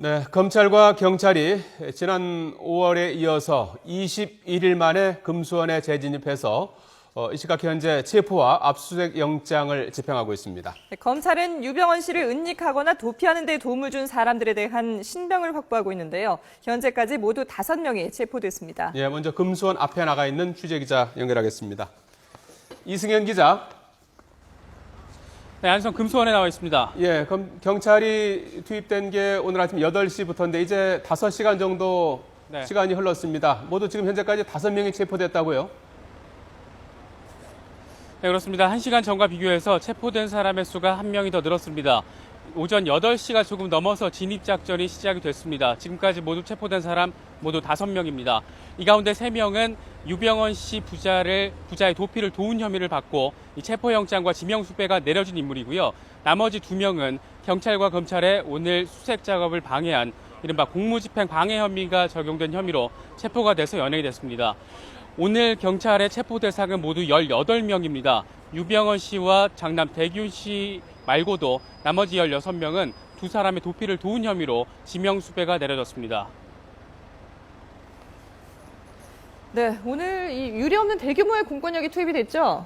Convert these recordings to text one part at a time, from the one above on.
네, 검찰과 경찰이 지난 5월에 이어서 21일 만에 금수원에 재진입해서 이 시각 현재 체포와 압수수색 영장을 집행하고 있습니다. 네, 검찰은 유병헌 씨를 은닉하거나 도피하는 데 도움을 준 사람들에 대한 신병을 확보하고 있는데요. 현재까지 모두 5명이 체포됐습니다. 예, 먼저 금수원 앞에 나가 있는 취재기자 연결하겠습니다. 이승현 기자. 네, 안성 금수원에 나와 있습니다. 예, 경찰이 투입된 게 오늘 아침 8시부터인데 이제 5시간 정도 시간이 흘렀습니다. 모두 지금 현재까지 5명이 체포됐다고요? 네, 그렇습니다. 1시간 전과 비교해서 체포된 사람의 수가 1명이 더 늘었습니다. 오전 8시가 조금 넘어서 진입작전이 시작이 됐습니다. 지금까지 모두 체포된 사람 모두 5명입니다. 이 가운데 3명은 유병헌 씨 부자의 도피를 도운 혐의를 받고 이 체포영장과 지명수배가 내려진 인물이고요. 나머지 2명은 경찰과 검찰의 오늘 수색 작업을 방해한 이른바 공무집행 방해 혐의가 적용된 혐의로 체포가 돼서 연행이 됐습니다. 오늘 경찰의 체포 대상은 모두 18명입니다. 유병헌 씨와 장남 대균 씨 말고도 나머지 16명은 두 사람의 도피를 도운 혐의로 지명수배가 내려졌습니다. 네, 오늘 이 유례없는 대규모의 공권력이 투입이 됐죠?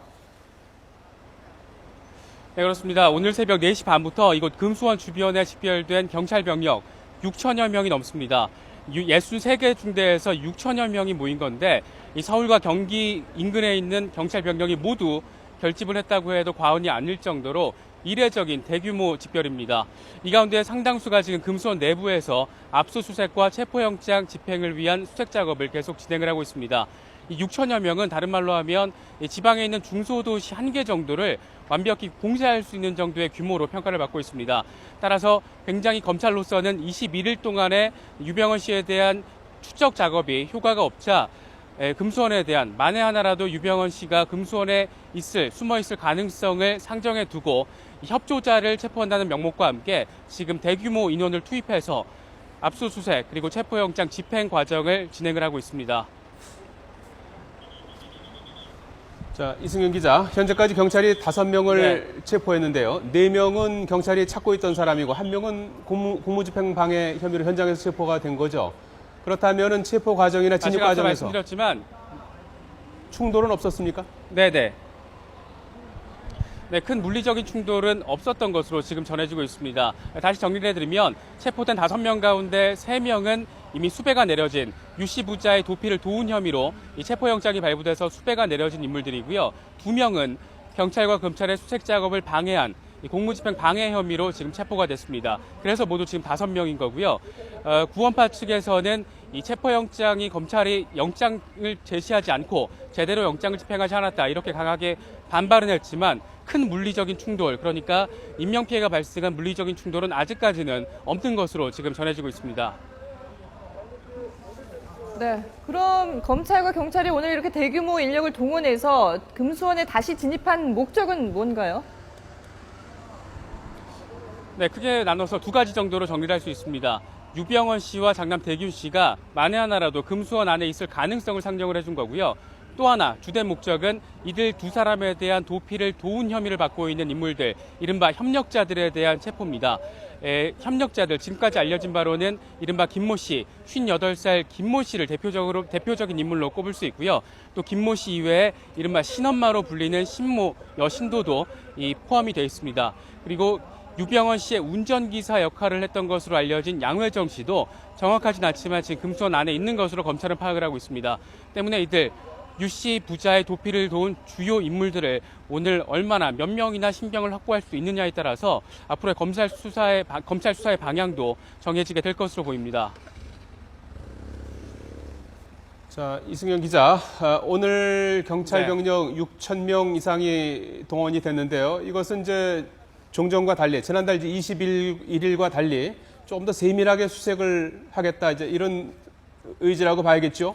네, 그렇습니다. 오늘 새벽 4시 반부터 이곳 금수원 주변에 집결된 경찰 병력 6천여 명이 넘습니다. 63개 중대에서 6천여 명이 모인 건데 이 서울과 경기 인근에 있는 경찰 병력이 모두 결집을 했다고 해도 과언이 아닐 정도로 이례적인 대규모 집결입니다. 이 가운데 상당수가 지금 금수원 내부에서 압수수색과 체포영장 집행을 위한 수색 작업을 계속 진행을 하고 있습니다. 이 6천여 명은 다른 말로 하면 지방에 있는 중소도시 1개 정도를 완벽히 봉쇄할 수 있는 정도의 규모로 평가를 받고 있습니다. 따라서 굉장히 검찰로서는 21일 동안에 유병헌 씨에 대한 추적 작업이 효과가 없자 금수원에 대한 만에 하나라도 유병헌 씨가 금수원에 숨어 있을 가능성을 상정해 두고 협조자를 체포한다는 명목과 함께 지금 대규모 인원을 투입해서 압수수색 그리고 체포영장 집행 과정을 진행을 하고 있습니다. 자, 이승현 기자, 현재까지 경찰이 5명을 체포했는데요. 4명은 경찰이 찾고 있던 사람이고 1명은 공무집행 방해 혐의로 현장에서 체포가 된 거죠. 그렇다면 체포 과정이나 진입 과정에서 말씀드렸지만 충돌은 없었습니까? 네네. 네, 큰 물리적인 충돌은 없었던 것으로 지금 전해지고 있습니다. 다시 정리를 해드리면 체포된 5명 가운데 3명은 이미 수배가 내려진 유 씨 부자의 도피를 도운 혐의로 이 체포영장이 발부돼서 수배가 내려진 인물들이고요. 2명은 경찰과 검찰의 수색 작업을 방해한 이 공무집행 방해 혐의로 지금 체포가 됐습니다. 그래서 모두 지금 5명인 거고요. 구원파 측에서는 이 체포영장이 검찰이 영장을 제시하지 않고 제대로 영장을 집행하지 않았다 이렇게 강하게 반발은 했지만 큰 물리적인 충돌, 그러니까 인명피해가 발생한 물리적인 충돌은 아직까지는 없는 것으로 지금 전해지고 있습니다. 네, 그럼 검찰과 경찰이 오늘 이렇게 대규모 인력을 동원해서 금수원에 다시 진입한 목적은 뭔가요? 네, 크게 나눠서 2가지 정도로 정리를 할 수 있습니다. 유병헌 씨와 장남 대균 씨가 만에 하나라도 금수원 안에 있을 가능성을 상정을 해준 거고요. 또 하나 주된 목적은 이들 2사람에 대한 도피를 도운 혐의를 받고 있는 인물들, 이른바 협력자들에 대한 체포입니다. 협력자들, 지금까지 알려진 바로는 이른바 김모 씨, 58살 김모 씨를 대표적인 인물로 꼽을 수 있고요. 또 김모 씨 이외에 이른바 신엄마로 불리는 신모 여신도도 포함이 되어 있습니다. 그리고 유병헌 씨의 운전기사 역할을 했던 것으로 알려진 양회정 씨도 정확하진 않지만 지금 금수원 안에 있는 것으로 검찰은 파악을 하고 있습니다. 때문에 이들 유 씨 부자의 도피를 도운 주요 인물들을 오늘 얼마나 몇 명이나 신병을 확보할 수 있느냐에 따라서 앞으로의 검찰 수사의 방향도 정해지게 될 것으로 보입니다. 자, 이승현 기자, 오늘 경찰 병력 6,000명 이상이 동원이 됐는데요. 이것은 이제 종전과 달리, 지난달 21일과 달리 좀 더 세밀하게 수색을 하겠다, 이제 이런 의지라고 봐야겠죠?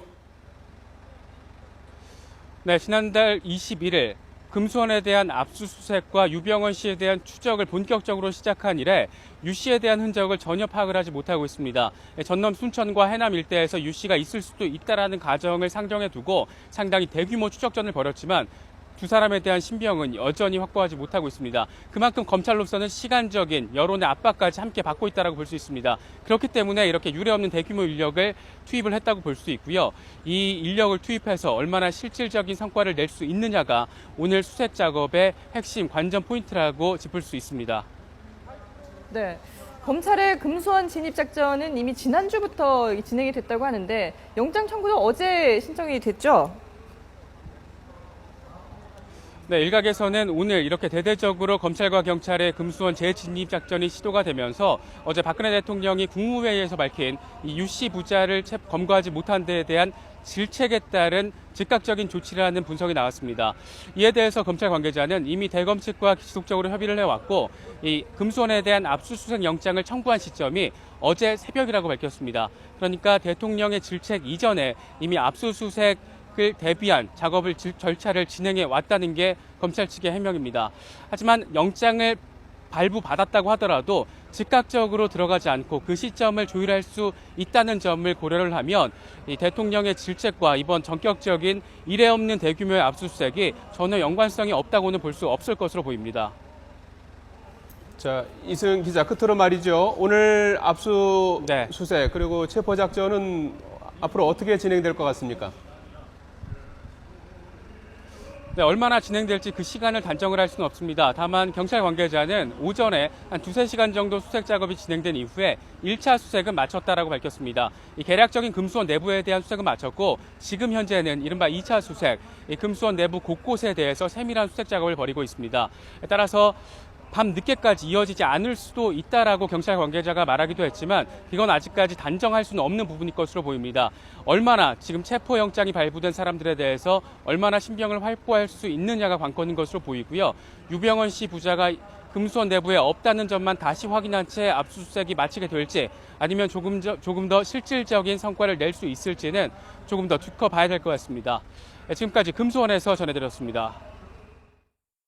네, 지난달 21일 금수원에 대한 압수수색과 유병헌 씨에 대한 추적을 본격적으로 시작한 이래 유 씨에 대한 흔적을 전혀 파악을 하지 못하고 있습니다. 전남 순천과 해남 일대에서 유 씨가 있을 수도 있다라는 가정을 상정해 두고 상당히 대규모 추적전을 벌였지만 두 사람에 대한 신병은 여전히 확보하지 못하고 있습니다. 그만큼 검찰로서는 시간적인 여론의 압박까지 함께 받고 있다고 볼 수 있습니다. 그렇기 때문에 이렇게 유례없는 대규모 인력을 투입을 했다고 볼 수 있고요. 이 인력을 투입해서 얼마나 실질적인 성과를 낼 수 있느냐가 오늘 수색 작업의 핵심 관전 포인트라고 짚을 수 있습니다. 네. 검찰의 금수원 진입 작전은 이미 지난주부터 진행이 됐다고 하는데 영장 청구도 어제 신청이 됐죠? 네, 일각에서는 오늘 이렇게 대대적으로 검찰과 경찰의 금수원 재진입 작전이 시도가 되면서 어제 박근혜 대통령이 국무회의에서 밝힌 이 유씨 부자를 검거하지 못한 데에 대한 질책에 따른 즉각적인 조치라는 분석이 나왔습니다. 이에 대해서 검찰 관계자는 이미 대검 측과 지속적으로 협의를 해왔고 이 금수원에 대한 압수수색 영장을 청구한 시점이 어제 새벽이라고 밝혔습니다. 그러니까 대통령의 질책 이전에 이미 압수수색을 대비한 작업을 절차를 진행해 왔다는 게 검찰 측의 해명입니다. 하지만 영장을 발부받았다고 하더라도 즉각적으로 들어가지 않고 그 시점을 조율할 수 있다는 점을 고려를 하면 이 대통령의 질책과 이번 전격적인 이례 없는 대규모의 압수수색이 전혀 연관성이 없다고는 볼 수 없을 것으로 보입니다. 자, 이승현 기자, 끝으로 말이죠. 오늘 압수수색 네. 그리고 체포작전은 앞으로 어떻게 진행될 것 같습니까? 네, 얼마나 진행될지 그 시간을 단정을 할 수는 없습니다. 다만 경찰 관계자는 오전에 한 2-3시간 정도 수색 작업이 진행된 이후에 1차 수색은 마쳤다라고 밝혔습니다. 이 개략적인 금수원 내부에 대한 수색은 마쳤고 지금 현재는 이른바 2차 수색, 이 금수원 내부 곳곳에 대해서 세밀한 수색 작업을 벌이고 있습니다. 따라서 밤 늦게까지 이어지지 않을 수도 있다라고 경찰 관계자가 말하기도 했지만 이건 아직까지 단정할 수는 없는 부분일 것으로 보입니다. 얼마나 지금 체포영장이 발부된 사람들에 대해서 얼마나 신병을 확보할 수 있느냐가 관건인 것으로 보이고요. 유병헌 씨 부자가 금수원 내부에 없다는 점만 다시 확인한 채 압수수색이 마치게 될지 아니면 조금 더 실질적인 성과를 낼 수 있을지는 조금 더 두고 봐야 될 것 같습니다. 지금까지 금수원에서 전해드렸습니다.